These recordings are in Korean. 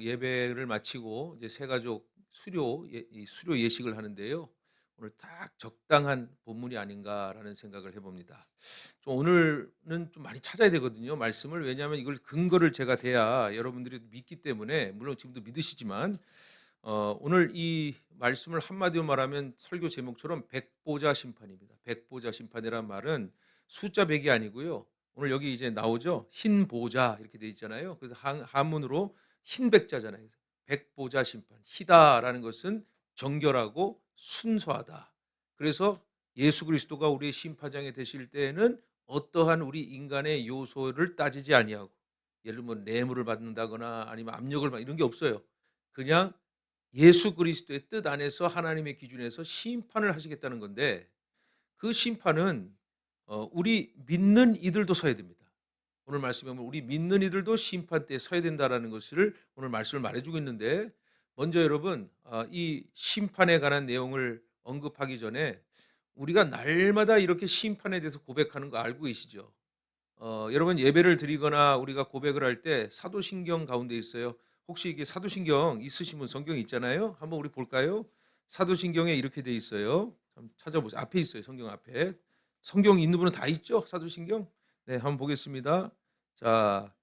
예배를 마치고 이제 새 가족 이 수료 예식을 하는데요. 오늘 딱 적당한 본문이 아닌가라는 생각을 해 봅니다. 좀 오늘은 좀 많이 찾아야 되거든요, 말씀을. 왜냐하면 이걸 근거를 제가 대야 여러분들이 믿기 때문에, 물론 지금도 믿으시지만 오늘 이 말씀을 한마디로 말하면 설교 제목처럼 백보자 심판입니다. 백보자 심판이란 말은 숫자 100이 아니고요. 오늘 여기 이제 나오죠. 흰 보자 이렇게 돼 있잖아요. 그래서 한문으로 흰 백자잖아요. 그래서 백보자 심판. 희다라는 것은 정결하고 순수하다. 그래서 예수 그리스도가 우리의 심판장에 되실 때에는 어떠한 우리 인간의 요소를 따지지 아니하고, 예를 들면 뇌물을 받는다거나 아니면 압력을 받 이런 게 없어요. 그냥 예수 그리스도의 뜻 안에서 하나님의 기준에서 심판을 하시겠다는 건데, 그 심판은 우리 믿는 이들도 서야 됩니다. 오늘 말씀에 보면 우리 믿는 이들도 심판대에 서야 된다라는 것을 오늘 말씀을 말해주고 있는데, 먼저 여러분, 이 심판에 관한 내용을 언급하기 전에 우리가 날마다 이렇게 심판에 대해서 고백하는 거 알고 계시죠? 여러분, 예배를 드리거나 우리가 고백을 할 때 사도신경 가운데 있어요. 혹시 이게 사도신경 있으신 분, 성경 있잖아요. 한번 우리 볼까요? 사도신경에 이렇게 돼 있어요. 좀 찾아보세요. 앞에 있어요. 성경 앞에. 성경 있는 분은 다 있죠? 사도신경? 네, 한번 보겠습니다. 자,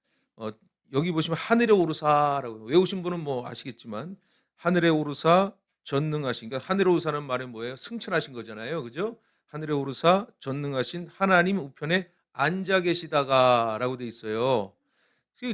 여기 보시면 하늘에 오르사라고, 외우신 분은 뭐 아시겠지만 하늘에 오르사 전능하신, 그러니까 하늘에 오르사는 말은 뭐예요? 승천하신 거잖아요. 그죠? 하늘에 오르사 전능하신 하나님 우편에 앉아 계시다가라고 돼 있어요.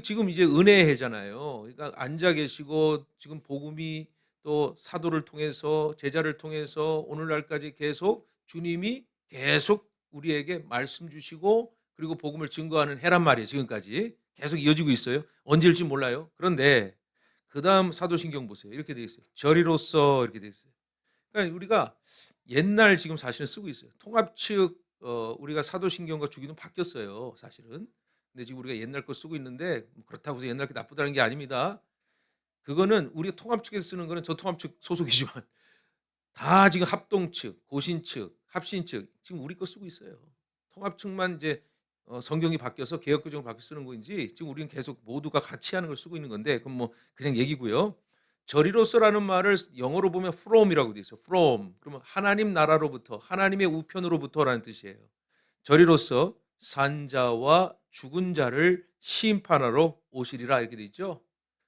지금 이제 은혜의 해잖아요. 그러니까 앉아 계시고 지금 복음이 또 사도를 통해서 제자를 통해서 오늘날까지 계속 주님이 계속 우리에게 말씀 주시고 그리고 복음을 증거하는 해란 말이에요. 지금까지 계속 이어지고 있어요. 언제일지 몰라요. 그런데 그다음 사도신경 보세요. 이렇게 돼 있어요. 저리로서 이렇게 돼 있어요. 그러니까 우리가 옛날 지금 사실은 쓰고 있어요. 통합 측 우리가 사도신경과 주기는 바뀌었어요, 사실은. 근데 지금 우리가 옛날 거 쓰고 있는데 그렇다고 해서 옛날 게 나쁘다는 게 아닙니다. 그거는 우리가 통합 측에서 쓰는 거는 저 통합 측 소속이지만 다 지금 합동 측, 고신 측, 합신 측 지금 우리 거 쓰고 있어요. 통합 측만 이제 성경이 바뀌어서 개역 규정을 바뀌어 쓰는 거인지 지금 우리는 계속 모두가 같이 하는 걸 쓰고 있는 건데, 그건 뭐 그냥 얘기고요. 저리로서라는 말을 영어로 보면 from이라고 돼 있어요. from. 그러면 하나님 나라로부터, 하나님의 우편으로부터라는 뜻이에요. 저리로서 산자와 죽은 자를 심판하러 오시리라 이렇게 돼 있죠.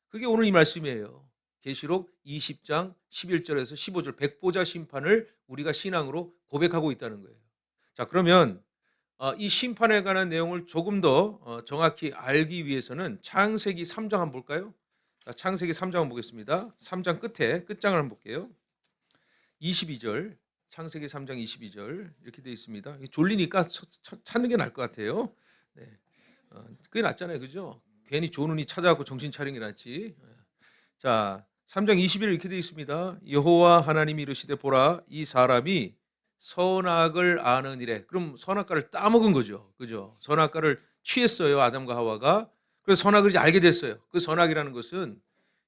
그게 오늘 이 말씀이에요. 계시록 20장 11절에서 15절 백보자 심판을 우리가 신앙으로 고백하고 있다는 거예요. 자, 그러면 이 심판에 관한 내용을 조금 더 정확히 알기 위해서는 창세기 3장 한번 볼까요? 자, 창세기 3장 한번 보겠습니다. 3장 끝에 끝장을 한번 볼게요. 22절, 창세기 3장 22절 이렇게 되어 있습니다. 졸리니까 찾는 게 나을 것 같아요. 네. 그게 낫잖아요, 그죠? 괜히 조는이 찾아갖고 정신 차리는 게 낫지. 자, 3장 21절 이렇게 되어 있습니다. 여호와 하나님이 이르시되 보라, 이 사람이 선악을 아는 이래. 그럼 선악과를 따먹은 거죠, 그죠? 선악과를 취했어요, 아담과 하와가. 그래서 선악을 이제 알게 됐어요. 그 선악이라는 것은,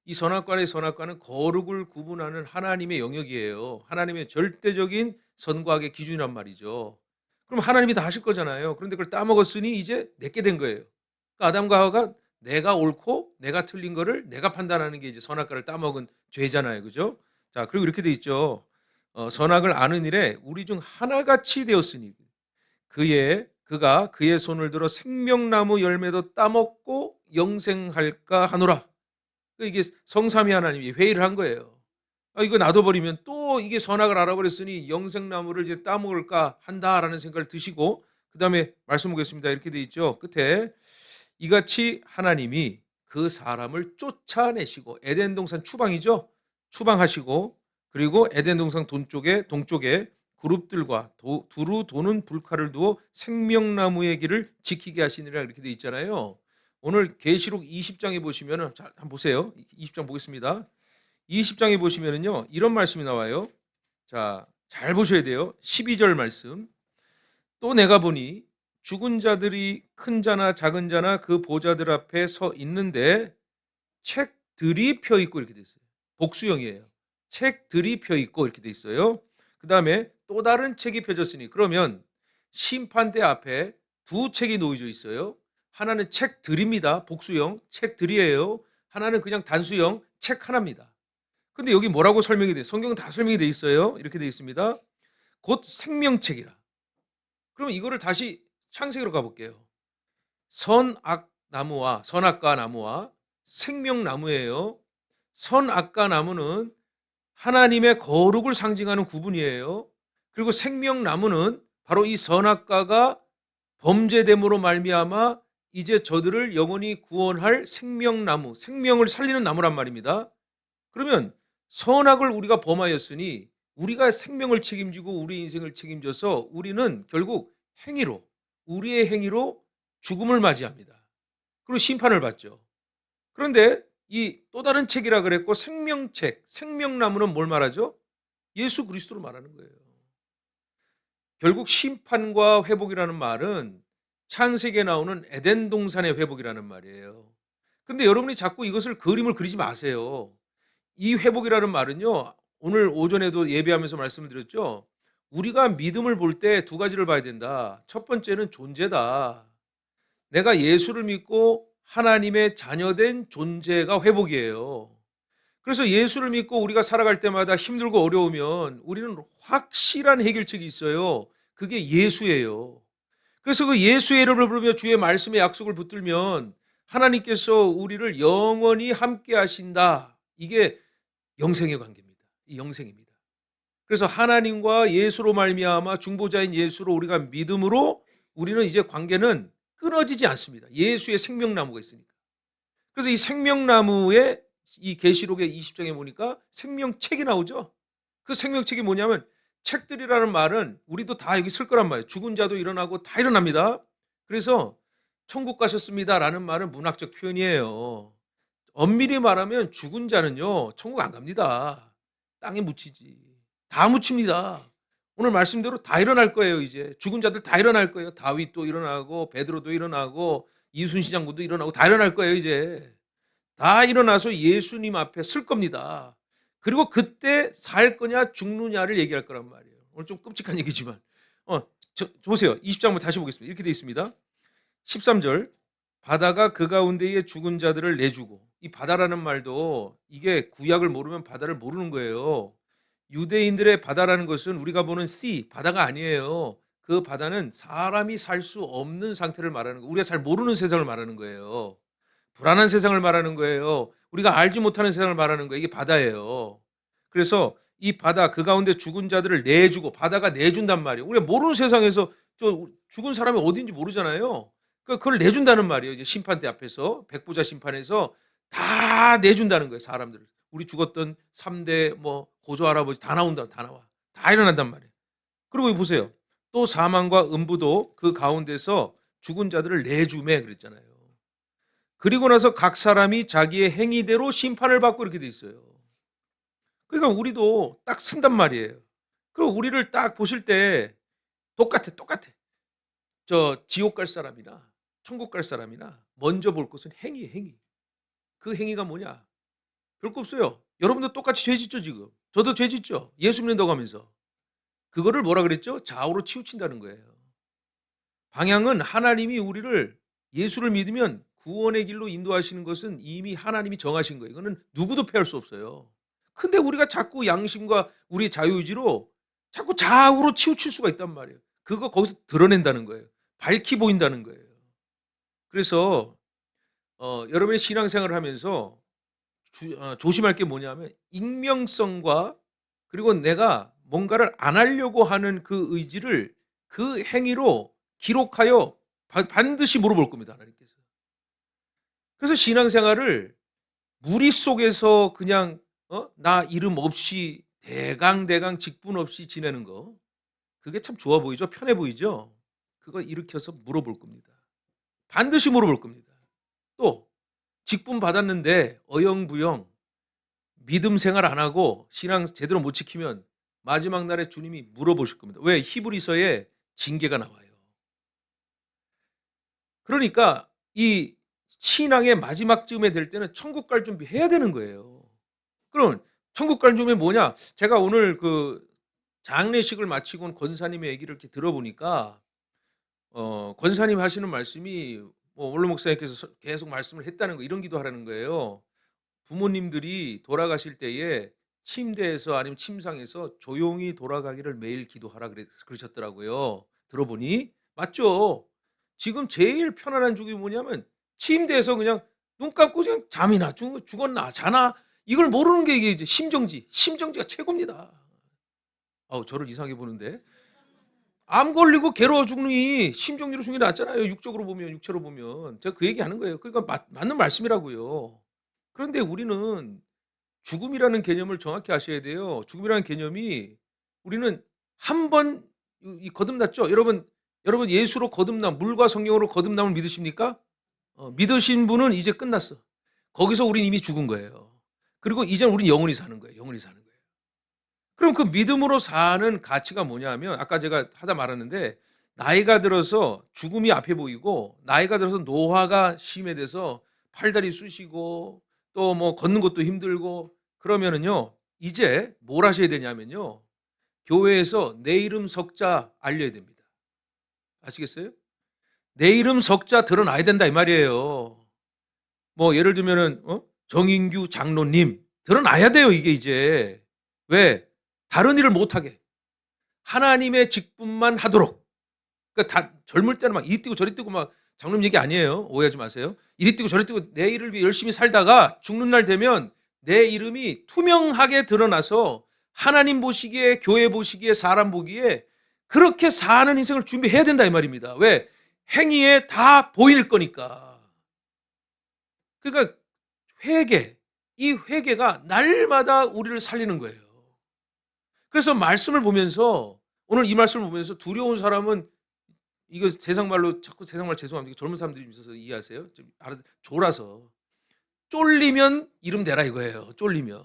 이 선악과의 선악과는 거룩을 구분하는 하나님의 영역이에요. 하나님의 절대적인 선과 악의 기준이란 말이죠. 그럼 하나님이 다 하실 거잖아요. 그런데 그걸 따먹었으니 이제 내게 된 거예요. 그러니까 아담과 하와가 내가 옳고 내가 틀린 거를 내가 판단하는 게 이제 선악과를 따먹은 죄잖아요. 그죠? 자, 그리고 이렇게 돼 있죠. 선악을 아는 일에 우리 중 하나같이 되었으니 그가 그의 손을 들어 생명나무 열매도 따먹고 영생할까 하노라. 이게 성삼위 하나님이 회의를 한 거예요. 이거 놔둬버리면 또 이게 선악을 알아버렸으니 영생나무를 이제 따먹을까 한다라는 생각을 드시고, 그 다음에 말씀 보겠습니다. 이렇게 돼 있죠. 끝에 이같이 하나님이 그 사람을 쫓아내시고, 에덴 동산 추방이죠. 추방하시고, 그리고 에덴 동산 동쪽에 그룹들과 두루 도는 불칼을 두어 생명나무의 길을 지키게 하시니라 이렇게 돼 있잖아요. 오늘 계시록 20장에 보시면은, 자, 한번 보세요. 20장 보겠습니다. 20장에 보시면은요, 이런 말씀이 나와요. 자, 잘 보셔야 돼요. 12절 말씀. 또 내가 보니 죽은 자들이 큰 자나 작은 자나 그 보좌들 앞에 서 있는데 책들이 펴 있고 이렇게 돼 있어요. 복수형이에요. 책들이 펴 있고 이렇게 돼 있어요. 그 다음에 또 다른 책이 펴졌으니, 그러면 심판대 앞에 두 책이 놓여져 있어요. 하나는 책들입니다. 복수형 책들이에요. 하나는 그냥 단수형 책 하나입니다. 근데 여기 뭐라고 설명이 돼요? 성경은 다 설명이 돼 있어요. 이렇게 돼 있습니다. 곧 생명책이라. 그러면 이거를 다시 창세기로 가볼게요. 선악과 나무와 생명나무예요. 선악과 나무는 하나님의 거룩을 상징하는 구분이에요. 그리고 생명나무는 바로 이 선악과가 범죄됨으로 말미암아 이제 저들을 영원히 구원할 생명나무, 생명을 살리는 나무란 말입니다. 그러면 선악을 우리가 범하였으니 우리가 생명을 책임지고 우리 인생을 책임져서 우리는 결국 우리의 행위로 죽음을 맞이합니다. 그리고 심판을 받죠. 그런데 이 또 다른 책이라 그랬고 생명책, 생명나무는 뭘 말하죠? 예수 그리스도를 말하는 거예요. 결국 심판과 회복이라는 말은 창세기에 나오는 에덴 동산의 회복이라는 말이에요. 근데 여러분이 자꾸 이것을 그림을 그리지 마세요. 이 회복이라는 말은요, 오늘 오전에도 예배하면서 말씀을 드렸죠. 우리가 믿음을 볼 때 두 가지를 봐야 된다. 첫 번째는 존재다. 내가 예수를 믿고 하나님의 자녀된 존재가 회복이에요. 그래서 예수를 믿고 우리가 살아갈 때마다 힘들고 어려우면 우리는 확실한 해결책이 있어요. 그게 예수예요. 그래서 그 예수의 이름을 부르며 주의 말씀의 약속을 붙들면 하나님께서 우리를 영원히 함께 하신다. 이게 영생의 관계입니다. 이 영생입니다. 그래서 하나님과 예수로 말미암아 중보자인 예수로 우리가 믿음으로 우리는 이제 관계는 끊어지지 않습니다. 예수의 생명나무가 있으니까. 그래서 이 생명나무에 이 계시록의 20장에 보니까 생명책이 나오죠. 그 생명책이 뭐냐면 책들이라는 말은 우리도 다 여기 쓸 거란 말이에요. 죽은 자도 일어나고 다 일어납니다. 그래서 천국 가셨습니다라는 말은 문학적 표현이에요. 엄밀히 말하면 죽은 자는요 천국 안 갑니다. 땅에 묻히지. 다 묻힙니다. 오늘 말씀대로 다 일어날 거예요. 이제 죽은 자들 다 일어날 거예요. 다윗도 일어나고 베드로도 일어나고 이순신 장군도 일어나고 다 일어날 거예요. 이제 다 일어나서 예수님 앞에 설 겁니다. 그리고 그때 살 거냐 죽느냐를 얘기할 거란 말이에요. 오늘 좀 끔찍한 얘기지만 보세요. 20장부터 다시 보겠습니다. 이렇게 되어 있습니다. 13절 바다가 그 가운데에 죽은 자들을 내주고, 이 바다라는 말도 이게 구약을 모르면 바다를 모르는 거예요. 유대인들의 바다라는 것은 우리가 보는 sea, 바다가 아니에요. 그 바다는 사람이 살 수 없는 상태를 말하는 거예요. 우리가 잘 모르는 세상을 말하는 거예요. 불안한 세상을 말하는 거예요. 우리가 알지 못하는 세상을 말하는 거예요. 이게 바다예요. 그래서 이 바다 그 가운데 죽은 자들을 내주고, 바다가 내준단 말이에요. 우리가 모르는 세상에서 저 죽은 사람이 어딘지 모르잖아요. 그걸 내준다는 말이에요. 이제 심판대 앞에서 백보자 심판에서 다 내준다는 거예요. 사람들을. 우리 죽었던 3대 뭐 고조 할아버지 다 나온다. 다 나와. 다 일어난단 말이에요. 그리고 여기 보세요. 또 사망과 음부도 그 가운데서 죽은 자들을 내주매 그랬잖아요. 그리고 나서 각 사람이 자기의 행위대로 심판을 받고 이렇게 돼 있어요. 그러니까 우리도 딱 쓴단 말이에요. 그리고 우리를 딱 보실 때 똑같아. 저 지옥 갈 사람이나 천국 갈 사람이나 먼저 볼 것은 행위. 그 행위가 뭐냐? 별거 없어요. 여러분도 똑같이 죄 짓죠, 지금. 저도 죄 짓죠. 예수 믿는다고 하면서. 그거를 뭐라 그랬죠? 좌우로 치우친다는 거예요. 방향은 하나님이 우리를 예수를 믿으면 구원의 길로 인도하시는 것은 이미 하나님이 정하신 거예요. 이거는 누구도 패할 수 없어요. 근데 우리가 자꾸 양심과 우리 자유의지로 자꾸 좌우로 치우칠 수가 있단 말이에요. 그거 거기서 드러낸다는 거예요. 밝히 보인다는 거예요. 그래서 여러분의 신앙생활을 하면서 조심할 게 뭐냐면 익명성과, 그리고 내가 뭔가를 안 하려고 하는 그 의지를 그 행위로 기록하여 반드시 물어볼 겁니다. 하나님께서. 그래서 신앙생활을 무리 속에서 그냥 나 이름 없이 대강 직분 없이 지내는 거, 그게 참 좋아 보이죠? 편해 보이죠? 그걸 일으켜서 물어볼 겁니다. 반드시 물어볼 겁니다. 또 직분 받았는데 어영부영 믿음 생활 안 하고 신앙 제대로 못 지키면 마지막 날에 주님이 물어보실 겁니다. 왜? 히브리서에 징계가 나와요. 그러니까 이 신앙의 마지막 쯤에 될 때는 천국 갈 준비해야 되는 거예요. 그럼 천국 갈 준비 뭐냐? 제가 오늘 그 장례식을 마치고 권사님의 얘기를 이렇게 들어보니까 권사님 하시는 말씀이 뭐 원로 목사님께서 계속 말씀을 했다는 거, 이런 기도하라는 거예요. 부모님들이 돌아가실 때에 침대에서 아니면 침상에서 조용히 돌아가기를 매일 기도하라 그러셨더라고요. 들어보니 맞죠? 지금 제일 편안한 죽음이 뭐냐면 침대에서 그냥 눈 감고 그냥 잠이나 죽었나 자나 이걸 모르는 게 이게 이제 심정지가 최고입니다. 아우 저를 이상하게 보는데. 암 걸리고 괴로워 죽느니 심정지로 죽는 게 낫잖아요. 육적으로 보면 육체로 보면. 제가 그 얘기하는 거예요. 그러니까 맞는 말씀이라고요. 그런데 우리는 죽음이라는 개념을 정확히 아셔야 돼요. 죽음이라는 개념이 우리는 한 번 이 거듭났죠. 여러분 예수로 거듭남 물과 성령으로 거듭남을 믿으십니까? 믿으신 분은 이제 끝났어. 거기서 우린 이미 죽은 거예요. 그리고 이제는 우린 영원히 사는 거예요. 영원히 사는 거예요. 그럼 그 믿음으로 사는 가치가 뭐냐면 아까 제가 하다 말았는데 나이가 들어서 죽음이 앞에 보이고 나이가 들어서 노화가 심해져서 팔다리 쑤시고 또 뭐 걷는 것도 힘들고 그러면은요. 이제 뭘 하셔야 되냐면요. 교회에서 내 이름 석자 알려야 됩니다. 아시겠어요? 내 이름 석자 드러나야 된다 이 말이에요. 뭐 예를 들면은 정인규 장로님 드러나야 돼요 이게 이제. 왜? 다른 일을 못하게. 하나님의 직분만 하도록. 그러니까 다 젊을 때는 막 이리 뛰고 저리 뛰고 막 장로님 얘기 아니에요. 오해하지 마세요. 이리 뛰고 저리 뛰고 내 일을 위해 열심히 살다가 죽는 날 되면 내 이름이 투명하게 드러나서 하나님 보시기에 교회 보시기에 사람 보기에 그렇게 사는 인생을 준비해야 된다 이 말입니다. 왜? 행위에 다 보일 거니까. 그러니까 회개, 이 회개가 날마다 우리를 살리는 거예요. 그래서 말씀을 보면서 오늘 이 말씀을 보면서 두려운 사람은 이거 세상말로 자꾸 세상말 죄송합니다. 젊은 사람들이 있어서 이해하세요? 좀 졸아서 쫄리면 이름 대라 이거예요. 쫄리면.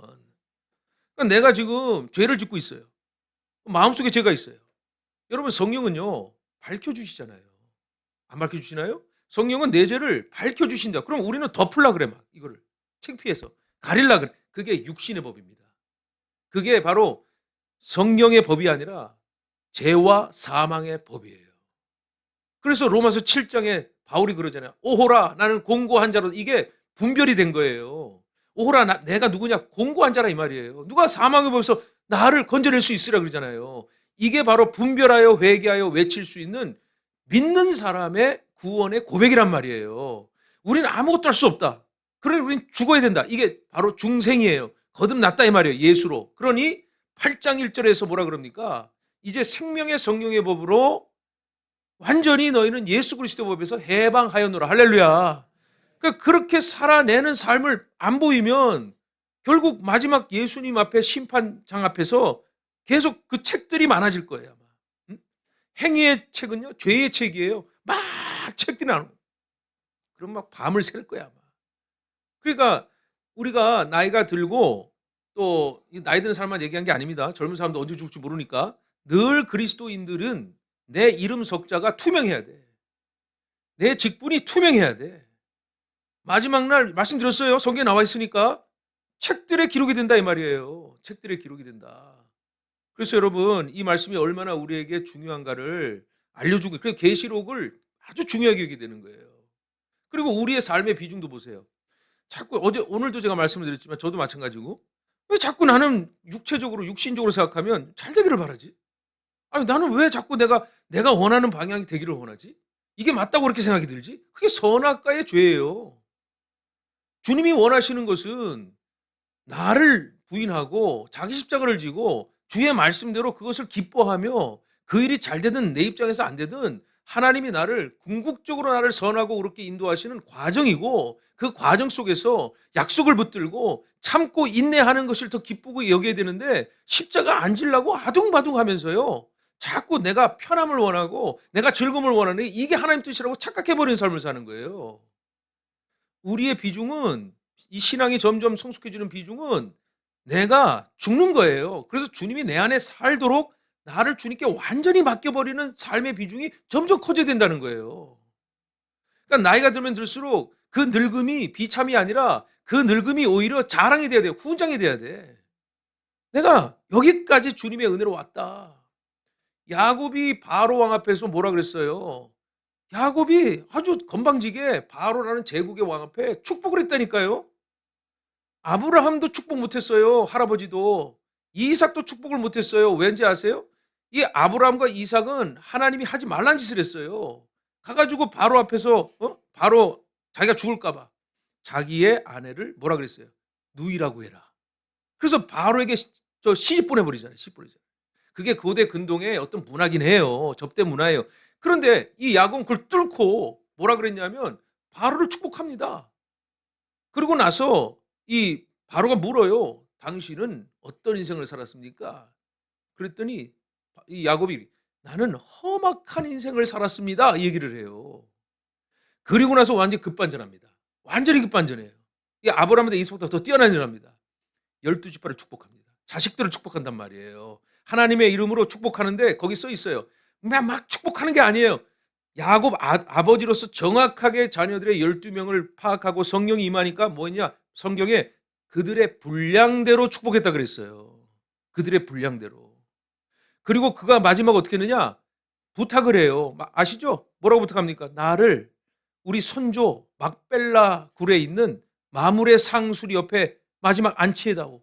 그러니까 내가 지금 죄를 짓고 있어요. 마음속에 죄가 있어요. 여러분 성령은요 밝혀주시잖아요. 안 밝혀주시나요? 성령은 내 죄를 밝혀주신다. 그럼 우리는 덮으려 그래 막 이거를 창피해서 가릴라 그래. 그게 육신의 법입니다. 그게 바로 성령의 법이 아니라 죄와 사망의 법이에요. 그래서 로마서 7장에 바울이 그러잖아요. 오호라 나는 공고한 자로 이게 분별이 된 거예요. 오호라 내가 누구냐 공고한 자라 이 말이에요. 누가 사망의 법에서 나를 건져낼 수 있으라 그러잖아요. 이게 바로 분별하여 회개하여 외칠 수 있는 믿는 사람의 구원의 고백이란 말이에요. 우리는 아무것도 할 수 없다. 그러니 우리는 죽어야 된다. 이게 바로 중생이에요. 거듭났다 이 말이에요. 예수로. 그러니 8장 1절에서 뭐라 그럽니까? 이제 생명의 성령의 법으로 완전히 너희는 예수 그리스도 법에서 해방하였노라. 할렐루야. 그러니까 그렇게 살아내는 삶을 안 보이면 결국 마지막 예수님 앞에 심판장 앞에서 계속 그 책들이 많아질 거예요. 아마. 응? 행위의 책은요 죄의 책이에요. 막 책들이 나오는 거예요. 그럼 막 밤을 샐 거야. 아마. 그러니까 우리가 나이가 들고 또 나이 드는 사람만 얘기한 게 아닙니다. 젊은 사람도 언제 죽을지 모르니까 늘 그리스도인들은 내 이름 석자가 투명해야 돼. 내 직분이 투명해야 돼. 마지막 날 말씀드렸어요. 성경에 나와 있으니까 책들에 기록이 된다 이 말이에요. 책들에 기록이 된다. 그래서 여러분 이 말씀이 얼마나 우리에게 중요한가를 알려주고 그래서 계시록을 아주 중요하게 여기게 되는 거예요. 그리고 우리의 삶의 비중도 보세요. 자꾸 오늘도 제가 말씀을 드렸지만 저도 마찬가지고 왜 자꾸 나는 육체적으로 육신적으로 생각하면 잘 되기를 바라지? 아니 나는 왜 자꾸 내가 원하는 방향이 되기를 원하지? 이게 맞다고 그렇게 생각이 들지? 그게 선악과의 죄예요. 주님이 원하시는 것은 나를 부인하고 자기 십자가를 지고 주의 말씀대로 그것을 기뻐하며 그 일이 잘 되든 내 입장에서 안 되든 하나님이 나를 궁극적으로 나를 선하고 그렇게 인도하시는 과정이고 그 과정 속에서 약속을 붙들고 참고 인내하는 것을 더 기쁘고 여겨야 되는데 십자가 안 지려고 아둥바둥 하면서요. 자꾸 내가 편함을 원하고 내가 즐거움을 원하는 이게 하나님 뜻이라고 착각해버리는 삶을 사는 거예요. 우리의 비중은 이 신앙이 점점 성숙해지는 비중은 내가 죽는 거예요. 그래서 주님이 내 안에 살도록 나를 주님께 완전히 맡겨버리는 삶의 비중이 점점 커져야 된다는 거예요. 그러니까 나이가 들면 들수록 그 늙음이 비참이 아니라 그 늙음이 오히려 자랑이 돼야 돼요. 훈장이 돼야 돼. 내가 여기까지 주님의 은혜로 왔다. 야곱이 바로 왕 앞에서 뭐라 그랬어요? 야곱이 아주 건방지게 바로라는 제국의 왕 앞에 축복을 했다니까요. 아브라함도 축복 못했어요. 할아버지도. 이삭도 축복을 못했어요. 왠지 아세요? 이 아브라함과 이삭은 하나님이 하지 말란 짓을 했어요. 가가지고 바로 앞에서 바로 자기가 죽을까봐 자기의 아내를 뭐라 그랬어요? 누이라고 해라. 그래서 바로에게 시집 보내버리잖아요. 시집 보내잖아요. 그게 고대 근동의 어떤 문화긴 해요. 접대 문화예요. 그런데 이 야곱은 그걸 뚫고 뭐라 그랬냐면 바로를 축복합니다. 그러고 나서 이 바로가 물어요. 당신은 어떤 인생을 살았습니까? 그랬더니 이 야곱이 나는 험악한 인생을 살았습니다. 이 얘기를 해요. 그리고 나서 완전히 급반전합니다. 완전히 급반전해요. 이 아브라함보다 이삭보다 더 뛰어난 일을 합니다. 12지파를 축복합니다. 자식들을 축복한단 말이에요. 하나님의 이름으로 축복하는데 거기 써 있어요. 막 축복하는 게 아니에요. 야곱 아버지로서 정확하게 자녀들의 12명을 파악하고 성령이 임하니까 뭐냐? 성경에 그들의 분량대로 축복했다 그랬어요. 그들의 분량대로. 그리고 그가 마지막 어떻게 했느냐? 부탁을 해요. 아시죠? 뭐라고 부탁합니까? 나를 우리 선조 막벨라 굴에 있는 마물의 상수리 옆에 마지막 안치해다오.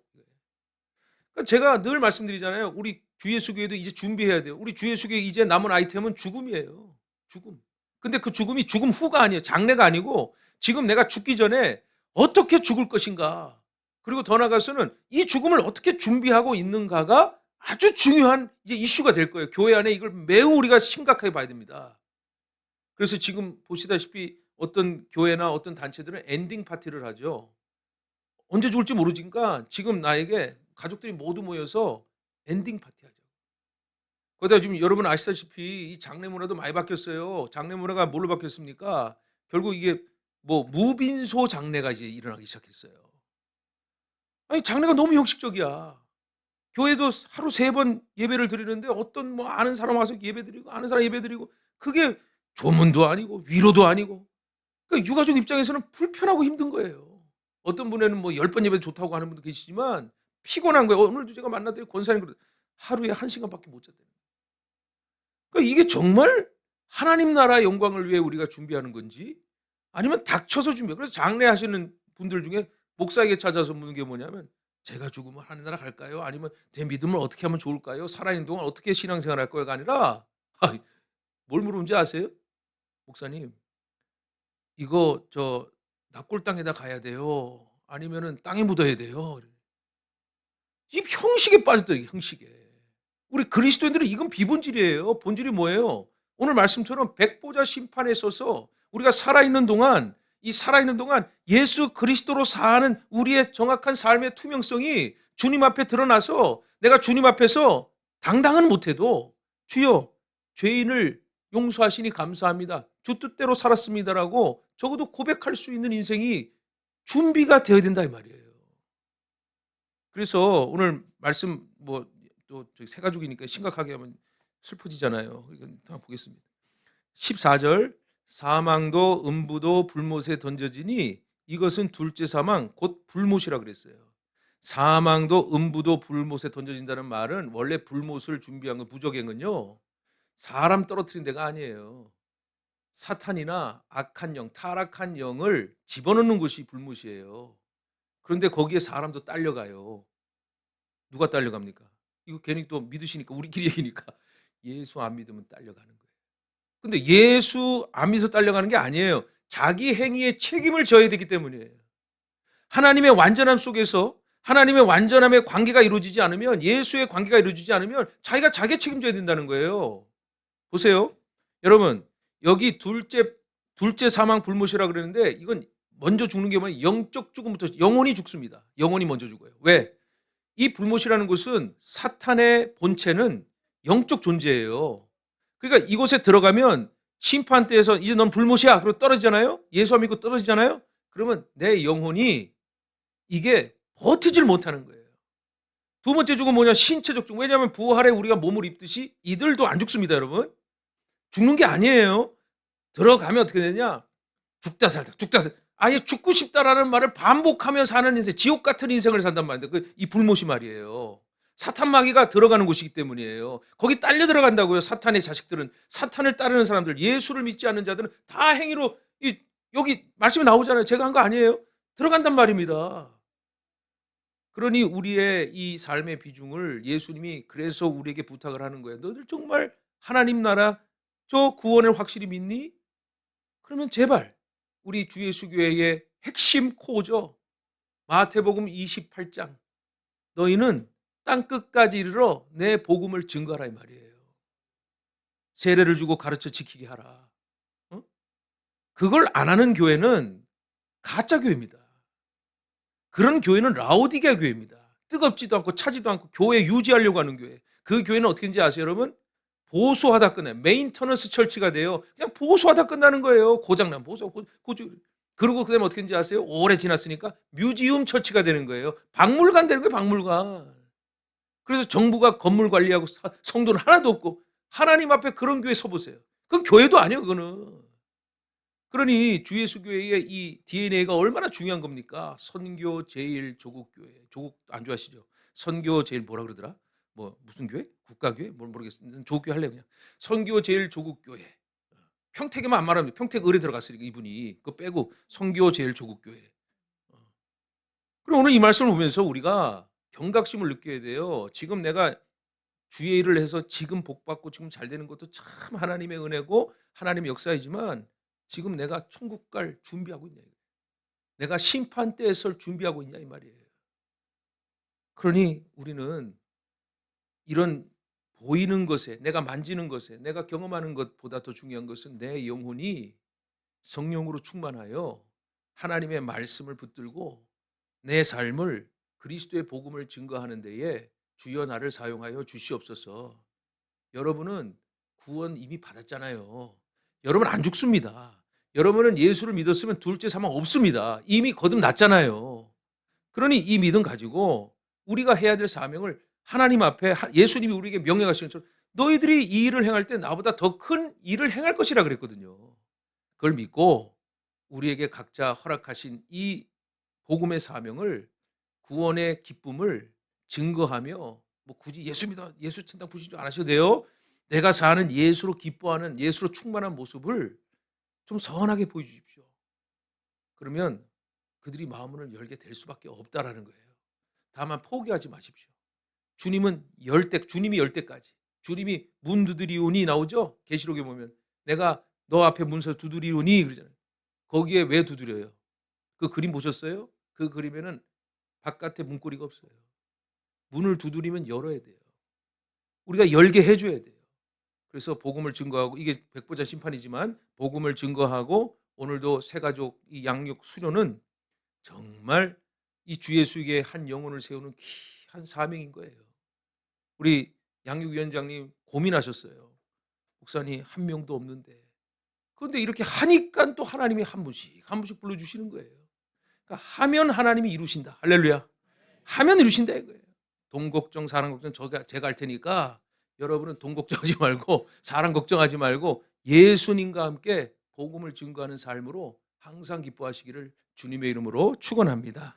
그러니까 제가 늘 말씀드리잖아요. 우리 주 예수 교회도 이제 준비해야 돼요. 우리 주 예수 교회 이제 남은 아이템은 죽음이에요. 죽음. 근데 그 죽음이 죽음 후가 아니에요. 장례가 아니고 지금 내가 죽기 전에 어떻게 죽을 것인가. 그리고 더 나아가서는 이 죽음을 어떻게 준비하고 있는가가 아주 중요한 이제 이슈가 될 거예요. 교회 안에 이걸 매우 우리가 심각하게 봐야 됩니다. 그래서 지금 보시다시피 어떤 교회나 어떤 단체들은 엔딩 파티를 하죠. 언제 죽을지 모르니까 지금 나에게 가족들이 모두 모여서 엔딩 파티 하죠. 거기다 지금 여러분 아시다시피 이 장례 문화도 많이 바뀌었어요. 장례 문화가 뭘로 바뀌었습니까? 결국 이게 뭐 무빈소 장례가 이제 일어나기 시작했어요. 아니 장례가 너무 형식적이야. 교회도 하루 3번 예배를 드리는데 어떤 뭐 아는 사람 와서 예배드리고 아는 사람 예배드리고 그게 조문도 아니고 위로도 아니고 그러니까 유가족 입장에서는 불편하고 힘든 거예요. 어떤 분에는 뭐 10번 예배 좋다고 하는 분도 계시지만 피곤한 거예요. 오늘도 제가 만나더니 권사님 그러 하루에 1시간밖에 못 잤대요. 그러니까 이게 정말 하나님 나라의 영광을 위해 우리가 준비하는 건지 아니면 닥쳐서 준비해요. 그래서 장례하시는 분들 중에 목사에게 찾아서 묻는 게 뭐냐면 제가 죽으면 하나님 나라 갈까요? 아니면 제 믿음을 어떻게 하면 좋을까요? 살아있는 동안 어떻게 신앙생활 할 거야가 아니라 뭘 물어본지 아세요? 목사님 이거 납골 땅에다 가야 돼요. 아니면은 땅에 묻어야 돼요. 이 형식에 빠졌더니 형식에. 우리 그리스도인들은 이건 비본질이에요. 본질이 뭐예요? 오늘 말씀처럼 백보자 심판에 서서 우리가 살아있는 동안 이 살아있는 동안 예수 그리스도로 사는 우리의 정확한 삶의 투명성이 주님 앞에 드러나서 내가 주님 앞에서 당당은 못해도 주여 죄인을 용서하시니 감사합니다. 주 뜻대로 살았습니다라고 적어도 고백할 수 있는 인생이 준비가 되어야 된다 이 말이에요. 그래서 오늘 말씀 뭐 또 새 가족이니까 심각하게 하면 슬퍼지잖아요. 이건 한번 보겠습니다. 14절 사망도 음부도 불못에 던져지니 이것은 둘째 사망 곧 불못이라 그랬어요. 사망도 음부도 불못에 던져진다는 말은 원래 불못을 준비한 건 부적행은요. 사람 떨어뜨린 데가 아니에요. 사탄이나 악한 영, 타락한 영을 집어넣는 곳이 불못이에요. 그런데 거기에 사람도 딸려가요. 누가 딸려갑니까? 이거 괜히 또 믿으시니까 우리끼리 얘기니까 예수 안 믿으면 딸려가는 거예요. 근데 예수 안 믿어서 딸려가는 게 아니에요. 자기 행위에 책임을 져야 되기 때문이에요. 하나님의 완전함 속에서 하나님의 완전함의 관계가 이루어지지 않으면 예수의 관계가 이루어지지 않으면 자기가 자기의 책임져야 된다는 거예요. 보세요. 여러분 여기 둘째 사망 불못이라 그러는데 이건 먼저 죽는 게 뭐냐 영적 죽음부터 영혼이 죽습니다. 영혼이 먼저 죽어요. 왜? 이 불못이라는 것은 사탄의 본체는 영적 존재예요. 그러니까 이곳에 들어가면 심판대에서 이제 넌 불못이야. 그러고 떨어지잖아요. 예수 안 믿고 떨어지잖아요. 그러면 내 영혼이 이게 버티질 못하는 거예요. 두 번째 죽음은 뭐냐? 신체적 죽음. 왜냐하면 부활에 우리가 몸을 입듯이 이들도 안 죽습니다, 여러분. 죽는 게 아니에요. 들어가면 어떻게 되냐? 죽다 살다, 죽다 살다. 아예 죽고 싶다라는 말을 반복하며 사는 인생, 지옥 같은 인생을 산단 말입니다. 이 불못이 말이에요. 사탄 마귀가 들어가는 곳이기 때문이에요. 거기 딸려 들어간다고요. 사탄의 자식들은 사탄을 따르는 사람들, 예수를 믿지 않는 자들은 다 행위로 여기 말씀이 나오잖아요. 제가 한 거 아니에요. 들어간단 말입니다. 그러니 우리의 이 삶의 비중을 예수님이 그래서 우리에게 부탁을 하는 거예요. "너희들 정말 하나님 나라 저 구원을 확실히 믿니? 그러면 제발 우리 주 예수 교회의 핵심 코어죠. 마태복음 28장 너희는 땅 끝까지 이르러 내 복음을 증거하라." 이 말이에요. 세례를 주고 가르쳐 지키게 하라. 어? 그걸 안 하는 교회는 가짜 교회입니다. 그런 교회는 라오디게아 교회입니다. 뜨겁지도 않고 차지도 않고 교회 유지하려고 하는 교회. 그 교회는 어떻게 되는지 아세요, 여러분? 보수하다 끝나요. 메인터너스 철치가 돼요. 그냥 보수하다 끝나는 거예요. 고장난 보수. 그리고 그다음에 어떻게 되는지 아세요? 오래 지났으니까 뮤지엄 처치가 되는 거예요. 박물관 되는 거예요, 박물관. 그래서 정부가 건물 관리하고 성도는 하나도 없고 하나님 앞에 그런 교회 서보세요. 그건 교회도 아니에요, 그거는. 그러니 주 예수 교회의 이 DNA가 얼마나 중요한 겁니까? 선교 제일 조국 교회. 조국 안 좋아하시죠? 선교 제일 뭐라 그러더라? 뭐 무슨 교회? 국가교회? 뭘 모르겠어요. 조국 교회 할래요, 그냥. 선교 제일 조국 교회. 평택에만 안 말합니다. 평택 을에 들어갔으니까 이분이. 그거 빼고 선교 제일 조국 교회. 어. 그리고 오늘 이 말씀을 보면서 우리가 경각심을 느껴야 돼요. 지금 내가 주의 일을 해서 지금 복 받고 지금 잘 되는 것도 참 하나님의 은혜고 하나님의 역사이지만 지금 내가 천국 갈 준비하고 있냐, 내가 심판 때에 설 준비하고 있냐 이 말이에요. 그러니 우리는 이런 보이는 것에, 내가 만지는 것에, 내가 경험하는 것보다 더 중요한 것은 내 영혼이 성령으로 충만하여 하나님의 말씀을 붙들고 내 삶을 그리스도의 복음을 증거하는 데에 주여 나를 사용하여 주시옵소서. 여러분은 구원 이미 받았잖아요. 여러분 안 죽습니다. 여러분은 예수를 믿었으면 둘째 사망 없습니다. 이미 거듭났잖아요. 그러니 이 믿음 가지고 우리가 해야 될 사명을 하나님 앞에 예수님이 우리에게 명령하신 것처럼 너희들이 이 일을 행할 때 나보다 더 큰 일을 행할 것이라 그랬거든요. 그걸 믿고 우리에게 각자 허락하신 이 복음의 사명을, 구원의 기쁨을 증거하며, 뭐 굳이 예수 믿어 예수 천당 부시지 안 하셔도 돼요. 내가 사는 예수로 기뻐하는, 예수로 충만한 모습을 좀 선하게 보여주십시오. 그러면 그들이 마음을 열게 될 수밖에 없다라는 거예요. 다만 포기하지 마십시오. 주님이 열 때까지. 주님이 문 두드리오니 나오죠? 계시록에 보면 내가 너 앞에 문서 두드리오니 그러잖아요. 거기에 왜 두드려요? 그 그림 보셨어요? 그 그림에는 바깥에 문고리가 없어요. 문을 두드리면 열어야 돼요. 우리가 열게 해줘야 돼요. 그래서 복음을 증거하고, 이게 백보자 심판이지만 복음을 증거하고, 오늘도 새가족 이 양육 수료는 정말 이 주 예수에게 한 영혼을 세우는 귀한 사명인 거예요. 우리 양육위원장님 고민하셨어요. 목사님 한 명도 없는데. 그런데 이렇게 하니까 또 하나님이 한 분씩 불러주시는 거예요. 그러니까 하면 하나님이 이루신다. 할렐루야. 하면 이루신다 이거예요. 돈 걱정, 사람 걱정 제가 할 테니까 여러분은 돈 걱정하지 말고 사람 걱정하지 말고 예수님과 함께 복음을 증거하는 삶으로 항상 기뻐하시기를 주님의 이름으로 축원합니다.